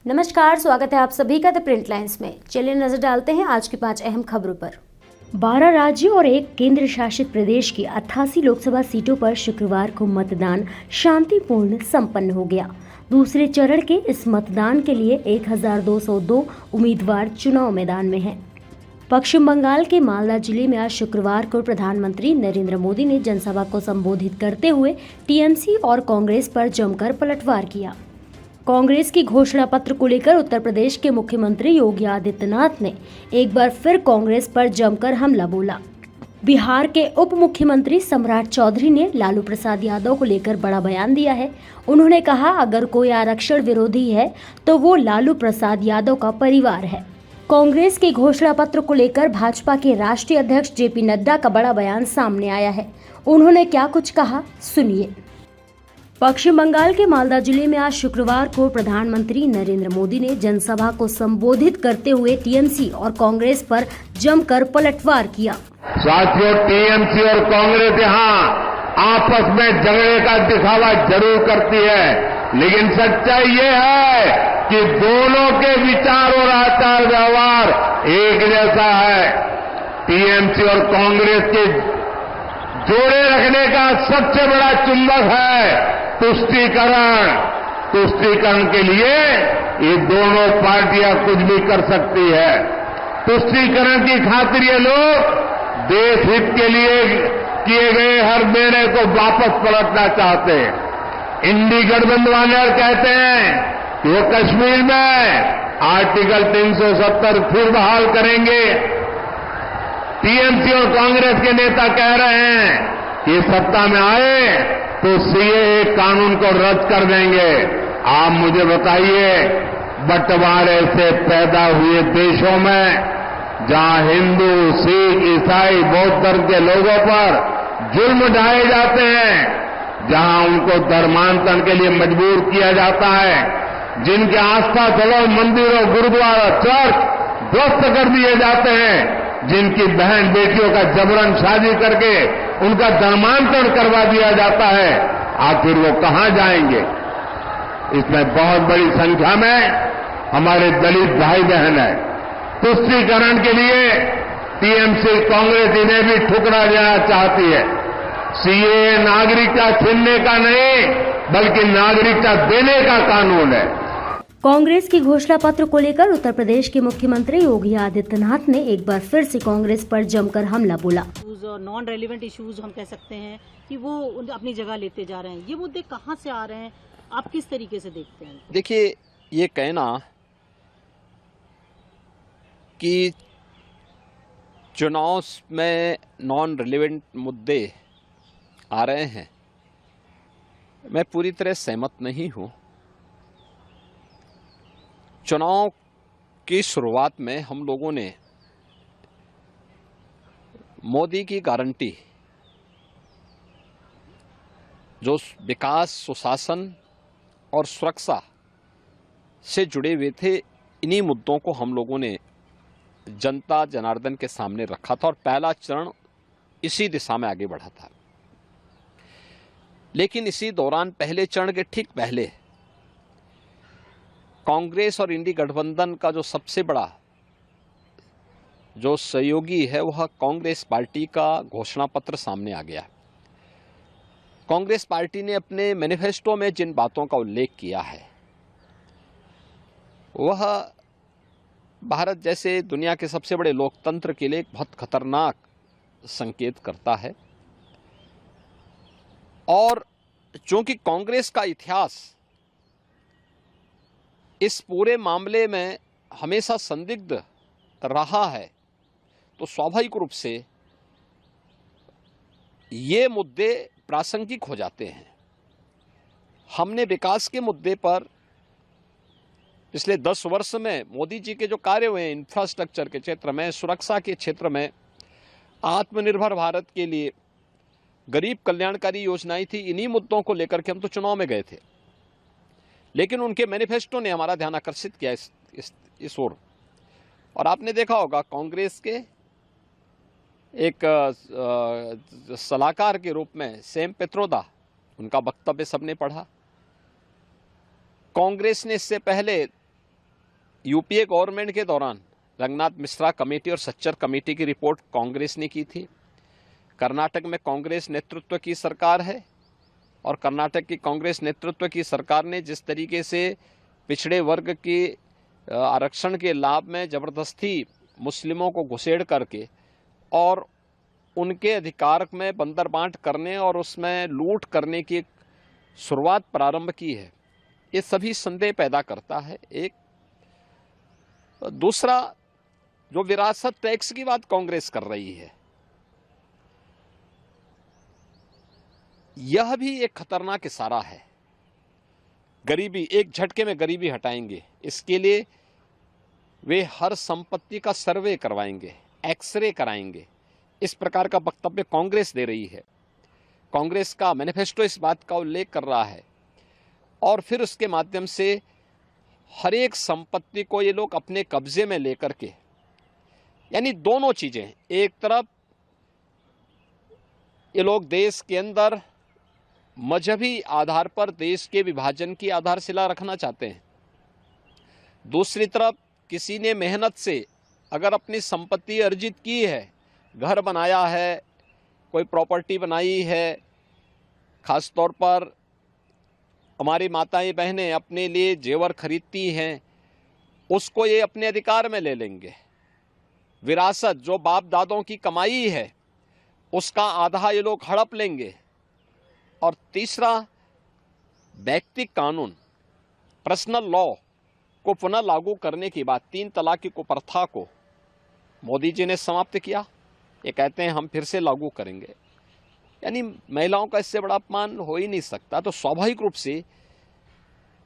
नमस्कार, स्वागत है आप सभी का द प्रिंट लाइन्स में। चलिए नजर डालते हैं आज की 5 अहम खबरों पर। 12 राज्यों और एक केंद्र शासित प्रदेश की 88 लोकसभा सीटों पर शुक्रवार को मतदान शांतिपूर्ण संपन्न हो गया। दूसरे चरण के इस मतदान के लिए 1202 उम्मीदवार चुनाव मैदान में हैं। पश्चिम बंगाल के मालदा जिले में आज शुक्रवार को प्रधानमंत्री नरेंद्र मोदी ने जनसभा को संबोधित करते हुए टीएमसी और कांग्रेस पर जमकर पलटवार किया। कांग्रेस की घोषणा पत्र को लेकर उत्तर प्रदेश के मुख्यमंत्री योगी आदित्यनाथ ने एक बार फिर कांग्रेस पर जमकर हमला बोला। बिहार के उप मुख्यमंत्री सम्राट चौधरी ने लालू प्रसाद यादव को लेकर बड़ा बयान दिया है। उन्होंने कहा, अगर कोई आरक्षण विरोधी है तो वो लालू प्रसाद यादव का परिवार है। कांग्रेस के घोषणा पत्र को लेकर भाजपा के राष्ट्रीय अध्यक्ष जेपी नड्डा का बड़ा बयान सामने आया है। उन्होंने क्या कुछ कहा, सुनिए। पश्चिम बंगाल के मालदा जिले में आज शुक्रवार को प्रधानमंत्री नरेंद्र मोदी ने जनसभा को संबोधित करते हुए टीएमसी और कांग्रेस पर जमकर पलटवार किया। साथियों, टीएमसी और कांग्रेस यहाँ आपस में झगड़े का दिखावा जरूर करती है, लेकिन सच्चाई ये है कि दोनों के विचार और आचार व्यवहार एक जैसा है। टीएमसी और कांग्रेस के जोड़े रखने का सबसे बड़ा चुंबक है तुष्टीकरण। तुष्टीकरण के लिए ये दोनों पार्टियां कुछ भी कर सकती है। तुष्टीकरण की खातिर ये लोग देश हित के लिए किए गए हर निर्णय को वापस पलटना चाहते हैं। इंडी गठबंधन कहते हैं कि वो कश्मीर में आर्टिकल 370 फिर बहाल करेंगे। टीएमसी और कांग्रेस के नेता कह रहे हैं कि सत्ता में आए तो सीएए कानून को रद्द कर देंगे। आप मुझे बताइए, बंटवारे से पैदा हुए देशों में जहां हिंदू, सिख, ईसाई, बौद्ध धर्म के लोगों पर जुल्म ढाए जाते हैं, जहां उनको धर्मांतरण के लिए मजबूर किया जाता है, जिनके आस्था स्थलों, मंदिरों, गुरुद्वारा, चर्च ध्वस्त कर दिए जाते हैं, जिनकी बहन बेटियों का जबरन शादी करके उनका धर्मांतरण करवा दिया जाता है, आखिर वो कहां जाएंगे। इसमें बहुत बड़ी संख्या में हमारे दलित भाई बहन है। तुष्टीकरण के लिए टीएमसी कांग्रेस इन्हें भी ठुकरा देना चाहती है। सीएए नागरिकता छीनने का नहीं, बल्कि नागरिकता देने का कानून है। कांग्रेस की घोषणा पत्र को लेकर उत्तर प्रदेश के मुख्यमंत्री योगी आदित्यनाथ ने एक बार फिर से कांग्रेस पर जमकर हमला बोला। नॉन रेलिवेंट इश्यूज हम कह सकते हैं कि वो अपनी जगह लेते जा रहे हैं। ये मुद्दे कहाँ से आ रहे हैं, आप किस तरीके से देखते हैं? देखिए, ये कहना कि चुनाव में नॉन रेलिवेंट मुद्दे आ रहे हैं, मैं पूरी तरह सहमत नहीं हूं। चुनाव की शुरुआत में हम लोगों ने मोदी की गारंटी, जो विकास, सुशासन और सुरक्षा से जुड़े हुए थे, इन्हीं मुद्दों को हम लोगों ने जनता जनार्दन के सामने रखा था और पहला चरण इसी दिशा में आगे बढ़ा था। लेकिन इसी दौरान पहले चरण के ठीक पहले कांग्रेस और इंडी गठबंधन का जो सबसे बड़ा जो सहयोगी है, वह कांग्रेस पार्टी का घोषणा पत्र सामने आ गया। कांग्रेस पार्टी ने अपने मैनिफेस्टो में जिन बातों का उल्लेख किया है, वह भारत जैसे दुनिया के सबसे बड़े लोकतंत्र के लिए एक बहुत खतरनाक संकेत करता है। और चूंकि कांग्रेस का इतिहास इस पूरे मामले में हमेशा संदिग्ध रहा है, तो स्वाभाविक रूप से ये मुद्दे प्रासंगिक हो जाते हैं। हमने विकास के मुद्दे पर पिछले 10 वर्ष में मोदी जी के जो कार्य हुए हैं, इंफ्रास्ट्रक्चर के क्षेत्र में, सुरक्षा के क्षेत्र में, आत्मनिर्भर भारत के लिए गरीब कल्याणकारी योजनाएं थी, इन्हीं मुद्दों को लेकर के हम तो चुनाव में गए थे। लेकिन उनके मैनिफेस्टो ने हमारा ध्यान आकर्षित किया इस ओर। और आपने देखा होगा, कांग्रेस के एक सलाहकार के रूप में सैम पित्रोदा, उनका वक्तव्य सबने पढ़ा। कांग्रेस ने इससे पहले यूपीए गवर्नमेंट के दौरान रंगनाथ मिश्रा कमेटी और सच्चर कमेटी की रिपोर्ट कांग्रेस ने की थी। कर्नाटक में कांग्रेस नेतृत्व की सरकार है और कर्नाटक की कांग्रेस नेतृत्व की सरकार ने जिस तरीके से पिछड़े वर्ग के आरक्षण के लाभ में जबरदस्ती मुस्लिमों को घुसेड़ करके और उनके अधिकार में बंदरबांट करने और उसमें लूट करने की शुरुआत प्रारंभ की है, ये सभी संदेह पैदा करता है। एक दूसरा, जो विरासत टैक्स की बात कांग्रेस कर रही है, यह भी एक खतरनाक इशारा है। गरीबी, एक झटके में गरीबी हटाएंगे, इसके लिए वे हर संपत्ति का सर्वे करवाएंगे, एक्सरे कराएंगे, इस प्रकार का वक्तव्य कांग्रेस दे रही है। कांग्रेस का मैनिफेस्टो इस बात का उल्लेख कर रहा है और फिर उसके माध्यम से हर एक संपत्ति को ये लोग अपने कब्जे में लेकर के, यानी दोनों चीजें, एक तरफ ये लोग देश के अंदर मजहबी आधार पर देश के विभाजन की आधारशिला रखना चाहते हैं, दूसरी तरफ किसी ने मेहनत से अगर अपनी संपत्ति अर्जित की है, घर बनाया है, कोई प्रॉपर्टी बनाई है, खास तौर पर हमारी माताएं बहनें अपने लिए जेवर खरीदती हैं, उसको ये अपने अधिकार में ले लेंगे। विरासत जो बाप दादों की कमाई है उसका आधा ये लोग हड़प लेंगे। और तीसरा, व्यक्तिगत कानून, पर्सनल लॉ को पुनः लागू करने की बात, 3 तलाक की कुप्रथा को मोदी जी ने समाप्त किया, ये कहते हैं हम फिर से लागू करेंगे। यानी महिलाओं का इससे बड़ा अपमान हो ही नहीं सकता। तो स्वाभाविक रूप से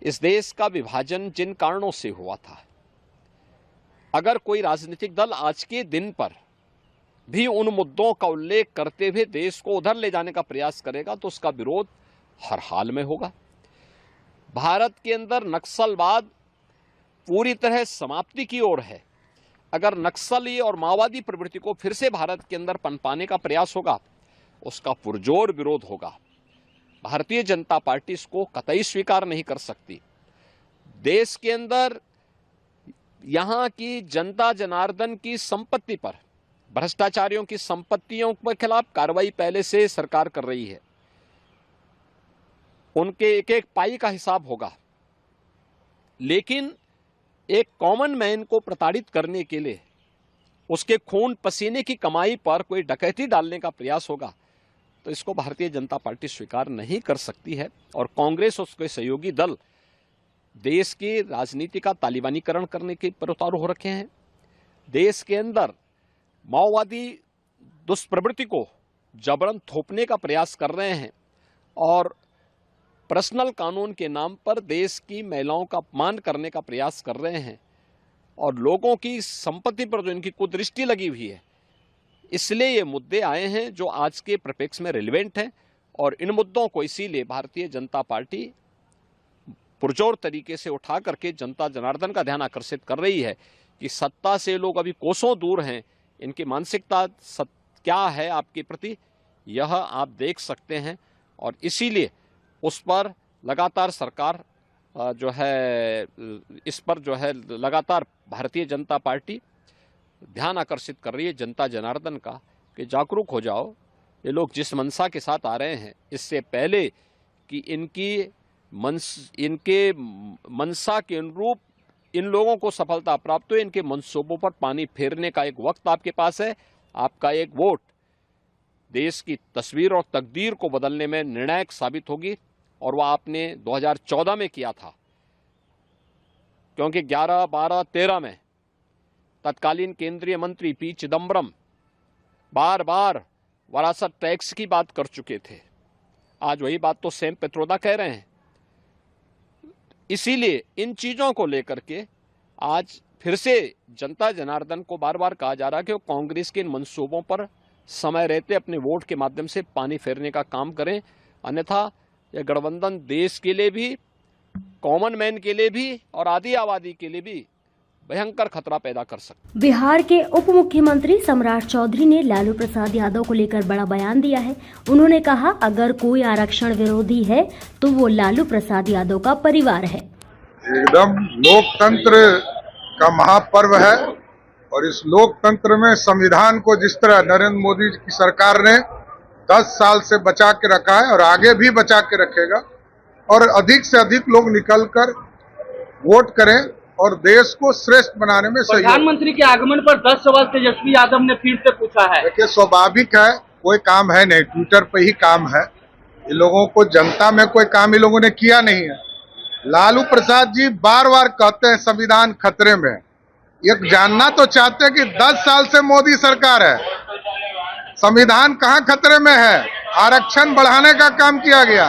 इस देश का विभाजन जिन कारणों से हुआ था, अगर कोई राजनीतिक दल आज के दिन पर भी उन मुद्दों का उल्लेख करते हुए देश को उधर ले जाने का प्रयास करेगा तो उसका विरोध हर हाल में होगा। भारत के अंदर नक्सलवाद पूरी तरह समाप्ति की ओर है। अगर नक्सली और माओवादी प्रवृत्ति को फिर से भारत के अंदर पनपाने का प्रयास होगा, उसका पुरजोर विरोध होगा। भारतीय जनता पार्टी इसको कतई स्वीकार नहीं कर सकती। देश के अंदर यहां की जनता जनार्दन की संपत्ति पर, भ्रष्टाचारियों की संपत्तियों के खिलाफ कार्रवाई पहले से सरकार कर रही है। उनके एक एक पाई का हिसाब होगा, लेकिन एक कॉमन मैन को प्रताड़ित करने के लिए उसके खून पसीने की कमाई पर कोई डकैती डालने का प्रयास होगा तो इसको भारतीय जनता पार्टी स्वीकार नहीं कर सकती है। और कांग्रेस और उसके सहयोगी दल देश की राजनीति का तालिबानीकरण करने के पर उतारू हो रखे हैं। देश के अंदर माओवादी दुष्प्रवृत्ति को जबरन थोपने का प्रयास कर रहे हैं और पर्सनल कानून के नाम पर देश की महिलाओं का अपमान करने का प्रयास कर रहे हैं और लोगों की संपत्ति पर जो इनकी कुदृष्टि लगी हुई है, इसलिए ये मुद्दे आए हैं जो आज के परिप्रेक्ष्य में रिलेवेंट हैं। और इन मुद्दों को इसीलिए भारतीय जनता पार्टी पुरजोर तरीके से उठा करके जनता जनार्दन का ध्यान आकर्षित कर रही है कि सत्ता से लोग अभी कोसों दूर हैं, इनकी मानसिकता क्या है आपके प्रति, यह आप देख सकते हैं। और इसीलिए उस पर लगातार सरकार जो है, इस पर जो है लगातार भारतीय जनता पार्टी ध्यान आकर्षित कर रही है जनता जनार्दन का कि जागरूक हो जाओ। ये लोग जिस मंशा के साथ आ रहे हैं, इससे पहले कि इनके मंशा के अनुरूप इन लोगों को सफलता प्राप्त हो, इनके मंसूबों पर पानी फेरने का एक वक्त आपके पास है। आपका एक वोट देश की तस्वीर और तकदीर को बदलने में निर्णायक साबित होगी और वह आपने 2014 में किया था, क्योंकि 11, 12, 13 में तत्कालीन केंद्रीय मंत्री पी चिदम्बरम बार बार विरासत टैक्स की बात कर चुके थे। आज वही बात तो सैम पित्रोदा कह रहे हैं। इसीलिए इन चीजों को लेकर के आज फिर से जनता जनार्दन को बार बार कहा जा रहा है कि वो कांग्रेस के इन मंसूबों पर समय रहते अपने वोट के माध्यम से पानी फेरने का काम करें, अन्यथा यह गठबंधन देश के लिए भी, कॉमन मैन के लिए भी और आदि आबादी के लिए भी भयंकर खतरा पैदा कर सकता। बिहार के उप मुख्यमंत्री सम्राट चौधरी ने लालू प्रसाद यादव को लेकर बड़ा बयान दिया है। उन्होंने कहा, अगर कोई आरक्षण विरोधी है तो वो लालू प्रसाद यादव का परिवार है। एकदम लोकतंत्र का महापर्व है और इस लोकतंत्र में संविधान को जिस तरह नरेंद्र मोदी की सरकार ने 10 साल से बचा के रखा है और आगे भी बचा के रखेगा और अधिक से अधिक लोग निकलकर वोट करें और देश को श्रेष्ठ बनाने में सहयोग। प्रधानमंत्री के आगमन पर 10 सवाल तेजस्वी यादव ने फिर से पूछा है। देखिए, स्वाभाविक है, कोई काम है नहीं, ट्विटर पे ही काम है। ये लोगों को जनता में कोई काम इन लोगों ने किया नहीं है। लालू प्रसाद जी बार बार कहते हैं संविधान खतरे में। ये जानना तो चाहते हैं कि 10 साल से मोदी सरकार है, संविधान कहाँ खतरे में है? आरक्षण बढ़ाने का काम किया गया,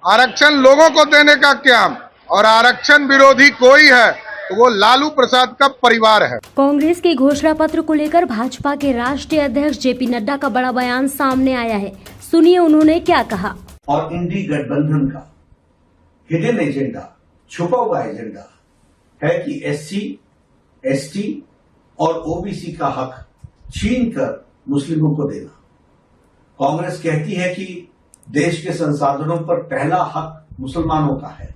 आरक्षण लोगों को देने का काम, और आरक्षण विरोधी कोई है तो वो लालू प्रसाद का परिवार है। कांग्रेस के घोषणा पत्र को लेकर भाजपा के राष्ट्रीय अध्यक्ष जेपी नड्डा का बड़ा बयान सामने आया है। सुनिए उन्होंने क्या कहा। और इंडी गठबंधन का हिडन एजेंडा, छुपा हुआ एजेंडा है कि एससी, एसटी और ओबीसी का हक छीनकर मुस्लिमों को देना। कांग्रेस कहती है कि देश के संसाधनों पर पहला हक मुसलमानों का है,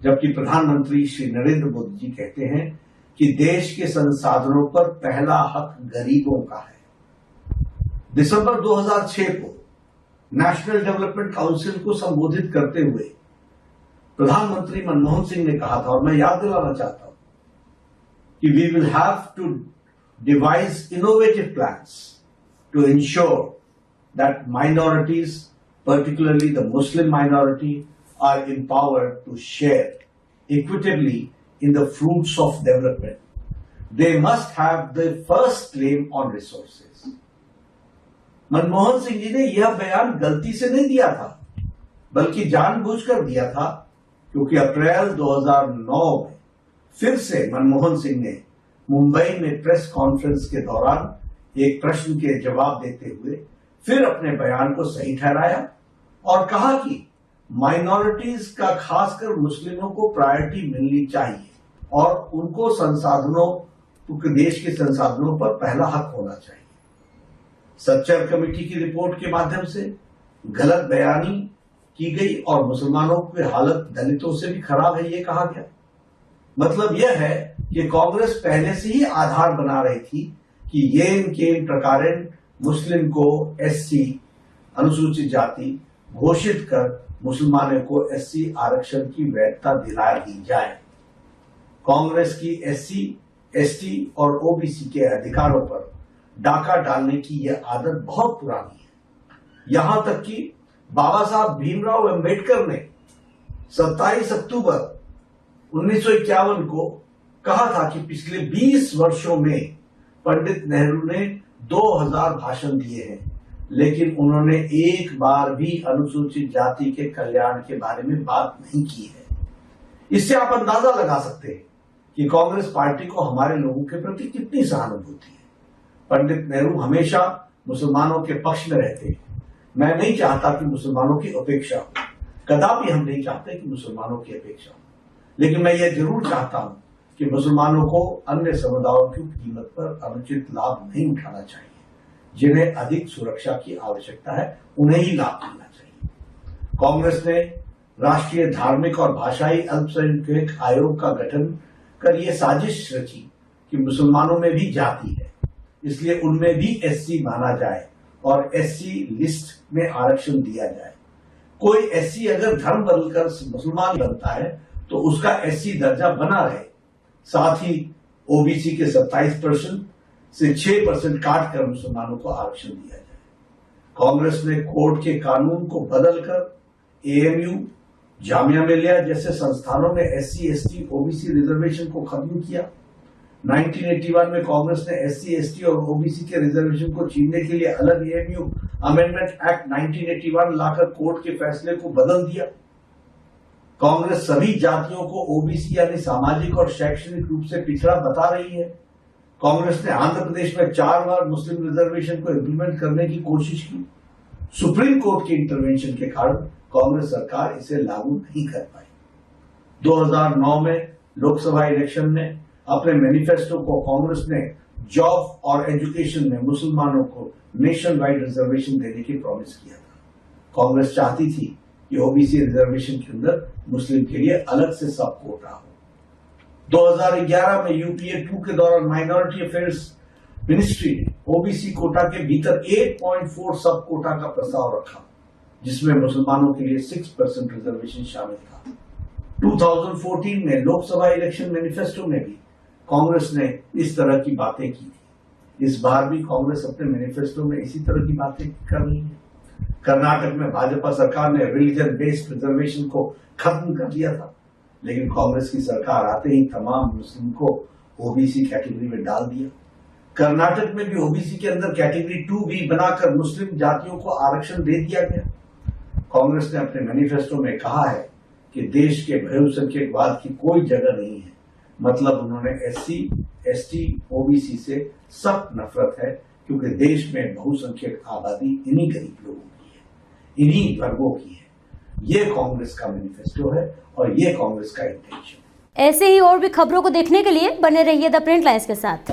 जबकि प्रधानमंत्री श्री नरेंद्र मोदी जी कहते हैं कि देश के संसाधनों पर पहला हक गरीबों का है। दिसंबर 2006 को नेशनल डेवलपमेंट काउंसिल को संबोधित करते हुए प्रधानमंत्री मनमोहन सिंह ने कहा था, और मैं याद दिलाना चाहता हूं कि we will have to devise innovative plans to ensure that minorities, particularly the Muslim minority, are empowered to share equitably in the fruits of development. They must have the first claim on resources. Manmohan Singh ji ने यह बयान गलती से नहीं दिया था, बल्कि जानबूझकर दिया था, क्योंकि अप्रैल 2009 में फिर से मनमोहन सिंह ने मुंबई में प्रेस कॉन्फ्रेंस के दौरान एक प्रश्न के जवाब देते हुए फिर अपने बयान को सही ठहराया और कहा कि माइनॉरिटीज का, खासकर मुस्लिमों को प्रायोरिटी मिलनी चाहिए और उनको संसाधनों, देश के संसाधनों पर पहला हक होना चाहिए। सच्चर कमेटी की रिपोर्ट के माध्यम से गलत बयानी की गई और मुसलमानों की हालत दलितों से भी खराब है, ये कहा गया। मतलब यह है कि कांग्रेस पहले से ही आधार बना रही थी कि येन केन प्रकारेण मुस्लिम को एससी, अनुसूचित जाति घोषित कर मुसलमानों को एससी आरक्षण की वैधता दिला दी जाए। कांग्रेस की एससी, एसटी और ओबीसी के अधिकारों पर डाका डालने की यह आदत बहुत पुरानी है। यहां तक कि बाबा साहब भीमराव अंबेडकर ने 27 अक्टूबर 1951 को कहा था कि पिछले 20 वर्षों में पंडित नेहरू ने 2000 भाषण दिए हैं, लेकिन उन्होंने एक बार भी अनुसूचित जाति के कल्याण के बारे में बात नहीं की है। इससे आप अंदाजा लगा सकते हैं कि कांग्रेस पार्टी को हमारे लोगों के प्रति कितनी सहानुभूति है। पंडित नेहरू हमेशा मुसलमानों के पक्ष में रहते हैं। मैं नहीं चाहता कि मुसलमानों की उपेक्षा हो, कदापि हम नहीं चाहते कि मुसलमानों की अपेक्षा हो, लेकिन मैं यह जरूर चाहता हूं कि मुसलमानों को अन्य समुदायों की कीमत पर अनुचित लाभ नहीं उठाना चाहिए। जिन्हें अधिक सुरक्षा की आवश्यकता है उन्हें ही लाभ मिलना चाहिए। कांग्रेस ने राष्ट्रीय धार्मिक और भाषाई अल्पसंख्यक आयोग का गठन कर यह साजिश रची कि मुसलमानों में भी जाति है, इसलिए उनमें भी एससी माना जाए और एससी लिस्ट में आरक्षण दिया जाए। कोई एससी अगर धर्म बदलकर मुसलमान बनता है तो उसका एससी दर्जा बना रहे। साथ ही ओबीसी के 27% से 6% काट कर मुसलमानों को आरक्षण दिया जाए। कांग्रेस ने कोर्ट के कानून को बदलकर एएमयू, जामिया मिलिया जैसे संस्थानों में एससी, एसटी, ओबीसी रिजर्वेशन को खत्म किया। 1981 में कांग्रेस ने एससी, एसटी और ओबीसी के रिजर्वेशन को छीनने के लिए अलग एएमयू अमेंडमेंट एक्ट 1981 लाकर कोर्ट के फैसले को बदल दिया। कांग्रेस सभी जातियों को ओबीसी यानी सामाजिक और शैक्षणिक रूप से पिछड़ा बता रही है। कांग्रेस ने आंध्र प्रदेश में 4 बार मुस्लिम रिजर्वेशन को इंप्लीमेंट करने की कोशिश की। सुप्रीम कोर्ट के इंटरवेंशन के कारण कांग्रेस सरकार इसे लागू नहीं कर पाई। 2009 में लोकसभा इलेक्शन में अपने मैनिफेस्टो को कांग्रेस ने जॉब और एजुकेशन में मुसलमानों को नेशन वाइड रिजर्वेशन देने की प्रॉमिस किया था। कांग्रेस चाहती थी कि ओबीसी रिजर्वेशन के अंदर मुस्लिम के लिए अलग से सब कोटा हो। 2011 में यूपीए 2 के दौरान माइनॉरिटी अफेयर्स मिनिस्ट्री ने ओबीसी कोटा के भीतर 8.4 सब कोटा का प्रस्ताव रखा, जिसमें मुसलमानों के लिए 6% रिजर्वेशन शामिल था। 2014 में लोकसभा इलेक्शन मैनिफेस्टो में भी कांग्रेस ने इस तरह की बातें की थी। इस बार भी कांग्रेस अपने मैनिफेस्टो में इसी तरह की बातें कर रही है। कर्नाटक में भाजपा सरकार ने रिलीजन बेस्ड रिजर्वेशन को खत्म कर दिया था, लेकिन कांग्रेस की सरकार आते ही तमाम मुस्लिम को ओबीसी कैटेगरी में डाल दिया। कर्नाटक में भी ओबीसी के अंदर कैटेगरी 2 भी बनाकर मुस्लिम जातियों को आरक्षण दे दिया गया। कांग्रेस ने अपने मैनिफेस्टो में कहा है कि देश के बहुसंख्यकवाद की कोई जगह नहीं है। मतलब उन्होंने एससी, एसटी, ओबीसी से सख्त नफरत है, क्योंकि देश में बहुसंख्यक आबादी इन्हीं गरीब लोगों की है, इन्हीं वर्गों की है। ये कांग्रेस का मैनिफेस्टो है और ये कांग्रेस का इंटेंशन है। ऐसे ही और भी खबरों को देखने के लिए बने रहिए द प्रिंट लाइन्स के साथ।